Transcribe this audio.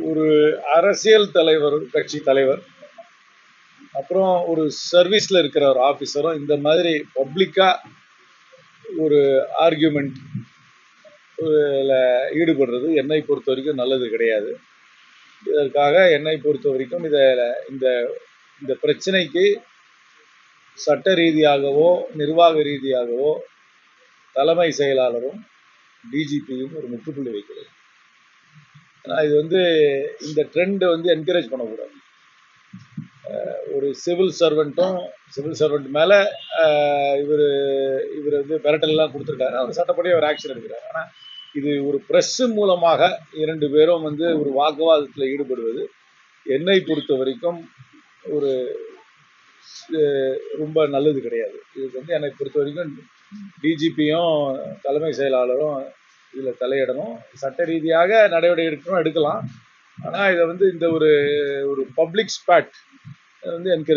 ஒரு அரசியல் தலைவர், கட்சி தலைவர், அப்புறம் ஒரு சர்வீஸ்ல இருக்கிற ஒரு ஆபீசரும் இந்த மாதிரி பப்ளிக்கா ஒரு ஆர்கியூமெண்ட் ஈடுபடுறது என்னை பொறுத்த வரைக்கும் நல்லது கிடையாது. இதற்காக என்னை பொறுத்த வரைக்கும் இந்த இந்த பிரச்சனைக்கு சட்ட ரீதியாகவோ நிர்வாக ரீதியாகவோ தலைமை செயலாளரும் டிஜிபியும் ஒரு முற்றுப்புள்ளி வைக்கிறது. இது இந்த ட்ரெண்ட் என்கரேஜ் பண்ணக்கூடாது. ஒரு சிவில் சர்வெண்ட் மேல இவர் மிரட்டல்லாம் கொடுத்துருக்காரு. அவர் சட்டப்படி அவர் ஆக்ஷன் எடுக்கிறார். ஆனால் இது ஒரு பிரஸ் மூலமாக 2 பேரும் ஒரு வாக்குவாதத்தில் ஈடுபடுவது என்னை பொறுத்த வரைக்கும் ஒரு ரொம்ப நல்லது கிடையாது. இது என்னை பொறுத்த வரைக்கும் டிஜிபியும் தலைமை செயலாளரும் இதில் தலையிடணும். சட்ட ரீதியாக நடவடிக்கை எடுக்கலாம். ஆனால் இதை இந்த ஒரு பப்ளிக் ஸ்பாட் என்கரேஜ்